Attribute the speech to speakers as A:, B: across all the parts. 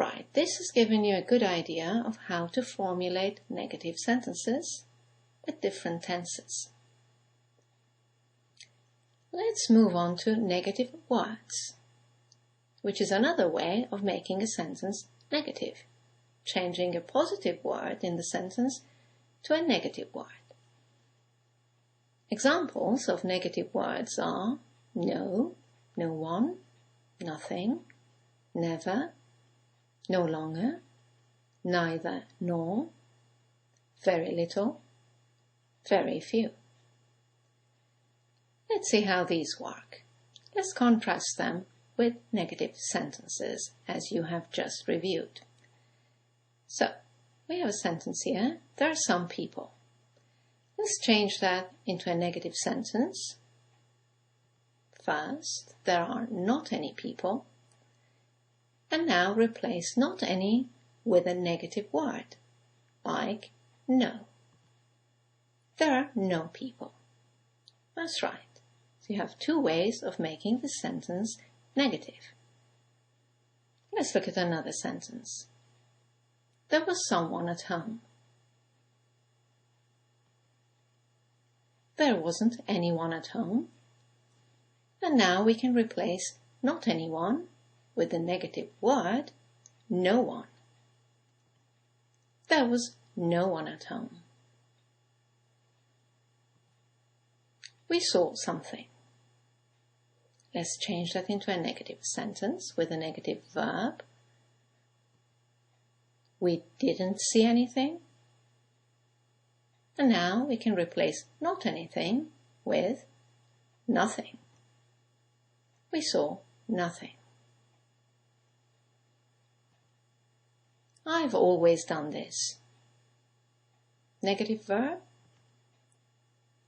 A: Right, this has given you a good idea of how to formulate negative sentences with different tenses. Let's move on to negative words, which is another way of making a sentence negative, changing a positive word in the sentence to a negative word. Examples of negative words are no, no one, nothing, never, no longer, neither nor, very little, very few. Let's see how these work. Let's contrast them with negative sentences as you have just reviewed. So, we have a sentence here. There are some people. Let's change that into a negative sentence. First, there are not any people. And now replace not any with a negative word, like no. There are no people. That's right. So you have two ways of making the sentence negative. Let's look at another sentence. There was someone at home. There wasn't anyone at home. And now we can replace not anyone with the negative word no one. There was no one at home. We saw something. Let's change that into a negative sentence with a negative verb. We didn't see anything. And now we can replace not anything with nothing. We saw nothing. I've always done this. Negative verb.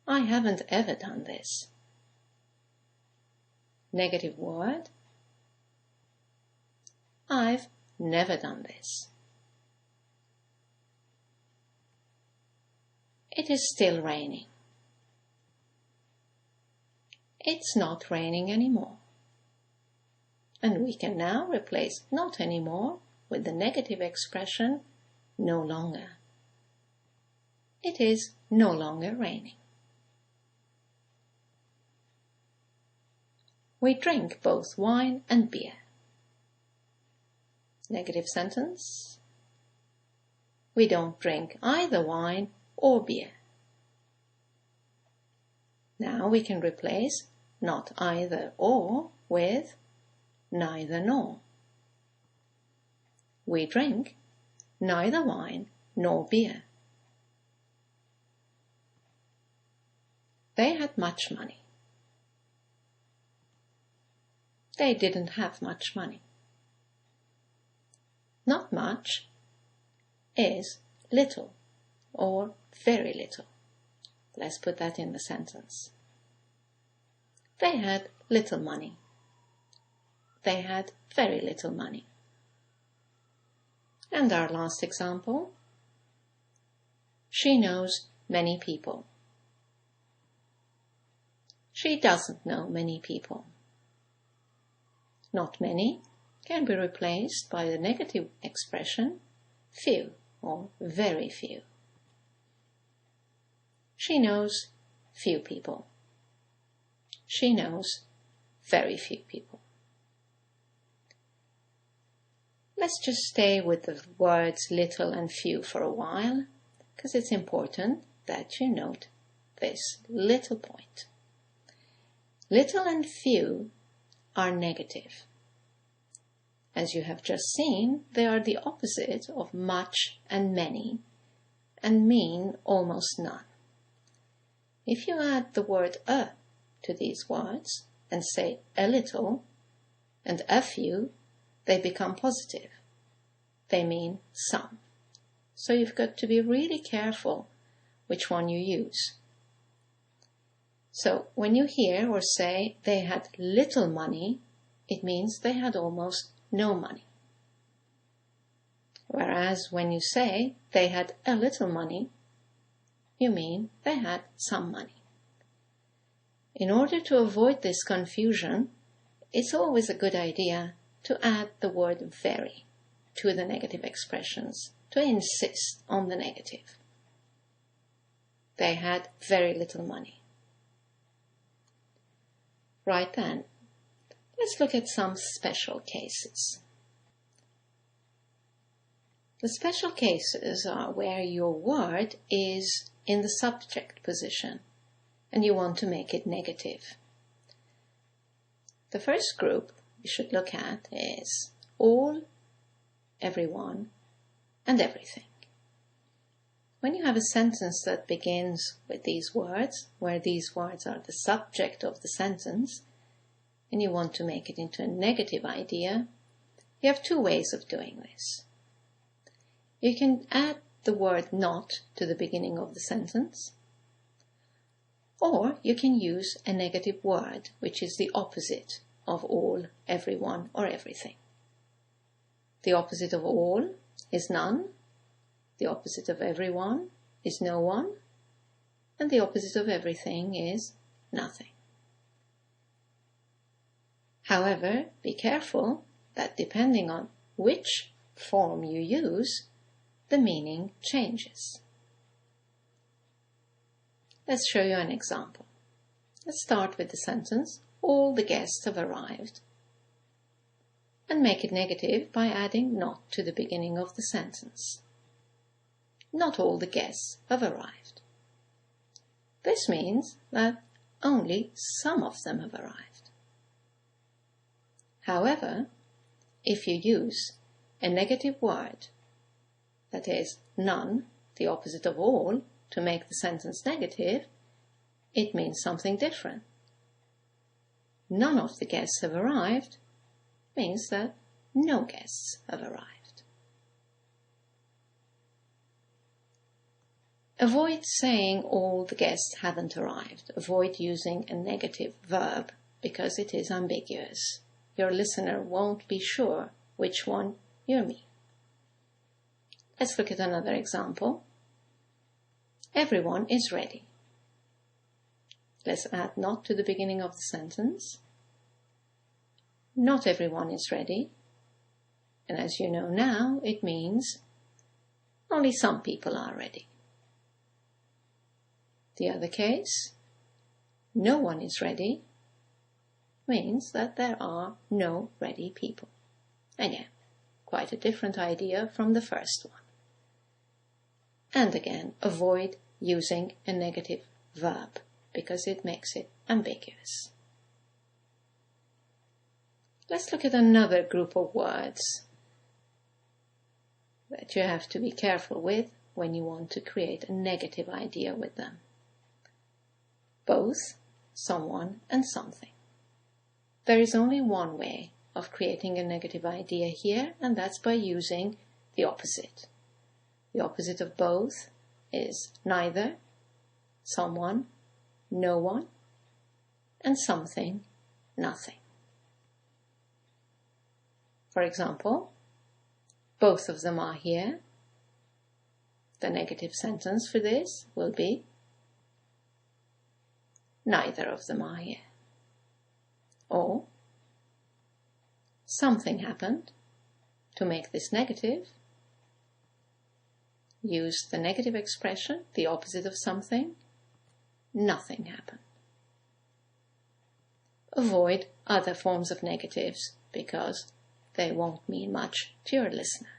A: I haven't ever done this. Negative word. I've never done this. It is still raining. It's not raining anymore. And we can now replace not anymore with the negative expression no longer. It is no longer raining. We drink both wine and beer. Negative sentence. We don't drink either wine or beer. Now we can replace not either or with neither nor. We drink neither wine nor beer. They had much money. They didn't have much money. Not much is little or very little. Let's put that in the sentence. They had little money. They had very little money. And our last example. She knows many people. She doesn't know many people. Not many can be replaced by the negative expression few or very few. She knows few people. She knows very few people. Let's just stay with the words little and few for a while, because it's important that you note this little point. Little and few are negative. As you have just seen, they are the opposite of much and many, and mean almost none. If you add the word a to these words and say a little and a few, they become positive. They mean some. So you've got to be really careful which one you use. So when you hear or say they had little money, it means they had almost no money. Whereas when you say they had a little money, you mean they had some money. In order to avoid this confusion, it's always a good idea to add the word very. to the negative expressions, to insist on the negative. They had very little money. Right then, let's look at some special cases. The special cases are where your word is in the subject position and you want to make it negative. The first group you should look at is all, everyone, and everything. When you have a sentence that begins with these words, where these words are the subject of the sentence, and you want to make it into a negative idea, you have two ways of doing this. You can add the word not to the beginning of the sentence, or you can use a negative word, which is the opposite of all, everyone, or everything. The opposite of all is none, the opposite of everyone is no one, and the opposite of everything is nothing. However, be careful that depending on which form you use, the meaning changes. Let's show you an example. Let's start with the sentence, all the guests have arrived, and make it negative by adding not to the beginning of the sentence. Not all the guests have arrived. This means that only some of them have arrived. However, if you use a negative word, that is, none, the opposite of all, to make the sentence negative, it means something different. None of the guests have arrived means that no guests have arrived. Avoid saying all the guests haven't arrived. Avoid using a negative verb because it is ambiguous. Your listener won't be sure which one you mean. Let's look at another example. Everyone is ready. Let's add not to the beginning of the sentence. Not everyone is ready. And as you know now, it means only some people are ready. The other case, no one is ready, means that there are no ready people. Again, quite a different idea from the first one. And again, avoid using a negative verb because it makes it ambiguous. Let's look at another group of words that you have to be careful with when you want to create a negative idea with them. Both, someone, and something. There is only one way of creating a negative idea here, and that's by using the opposite. The opposite of both is neither, someone, no one, and something, nothing. For example, both of them are here. The negative sentence for this will be neither of them are here. Or something happened. To make this negative, use the negative expression, the opposite of something, nothing happened. Avoid other forms of negatives because they won't mean much to your listener.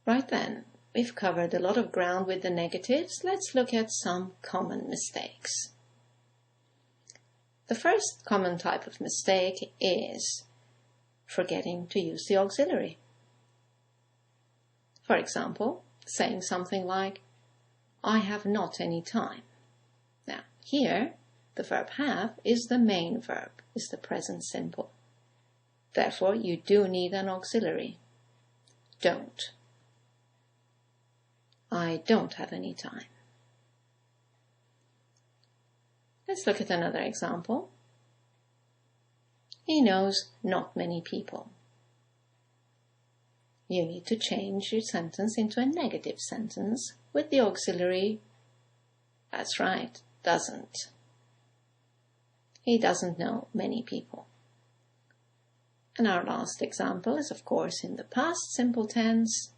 A: Right then, we've covered a lot of ground with the negatives. Let's look at some common mistakes. The first common type of mistake is forgetting to use the auxiliary. For example, saying something like, I have not any time. Now, here, the verb have is the main verb, is the present simple. Therefore, you do need an auxiliary. Don't. I don't have any time. Let's look at another example. He knows not many people. You need to change your sentence into a negative sentence with the auxiliary, that's right, doesn't. He doesn't know many people. And our last example is, of course, in the past simple tense.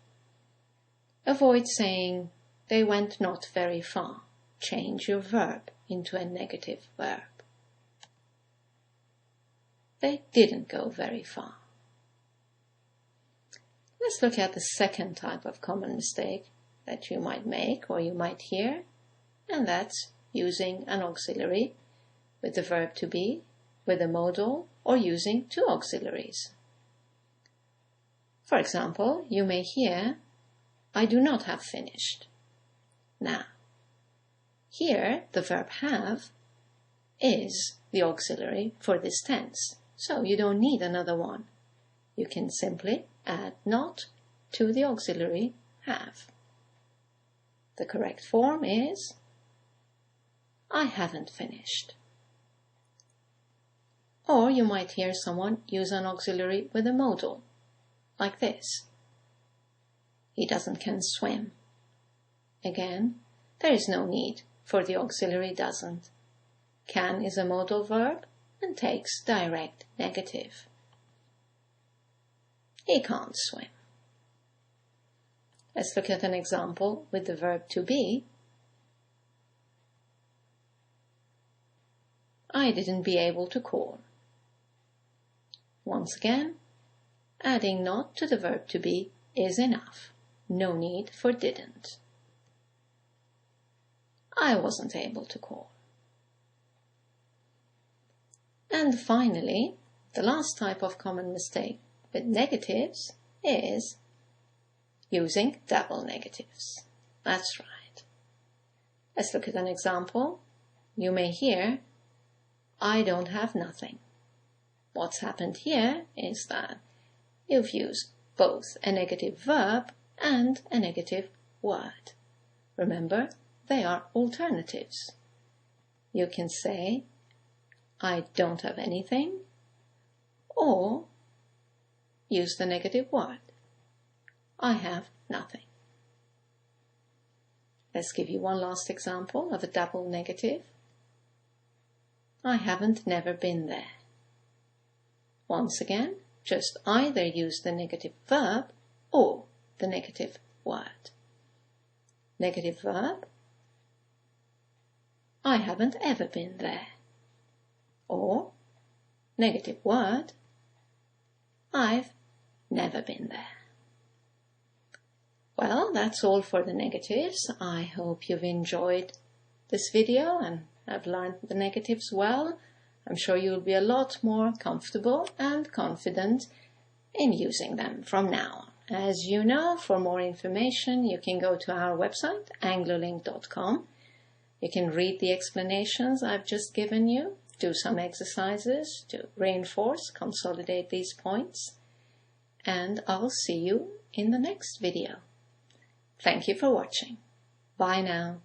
A: Avoid saying, they went not very far. Change your verb into a negative verb. They didn't go very far. Let's look at the second type of common mistake that you might make or you might hear, and that's using an auxiliary with the verb to be, with a modal, or using two auxiliaries. For example, you may hear, I do not have finished. Now, here the verb have is the auxiliary for this tense, so you don't need another one. You can simply add not to the auxiliary have. The correct form is, I haven't finished. Or you might hear someone use an auxiliary with a modal, like this. He can swim. Again, there is no need for the auxiliary doesn't. Can is a modal verb and takes direct negative. He can't swim. Let's look at an example with the verb to be. I didn't be able to call. Once again, adding not to the verb to be is enough. No need for didn't. I wasn't able to call. And finally, the last type of common mistake with negatives is using double negatives. That's right. Let's look at an example. You may hear, I don't have nothing. What's happened here is that you've used both a negative verb and a negative word. Remember, they are alternatives. You can say, I don't have anything, or use the negative word. I have nothing. Let's give you one last example of a double negative. I haven't never been there. Once again, just either use the negative verb or the negative word. Negative verb, I haven't ever been there. Or negative word, I've never been there. Well, that's all for the negatives. I hope you've enjoyed this video and have learned the negatives well. I'm sure you'll be a lot more comfortable and confident in using them from now on. As you know, for more information, you can go to our website, anglolink.com. You can read the explanations I've just given you, do some exercises to reinforce, consolidate these points, and I'll see you in the next video. Thank you for watching. Bye now.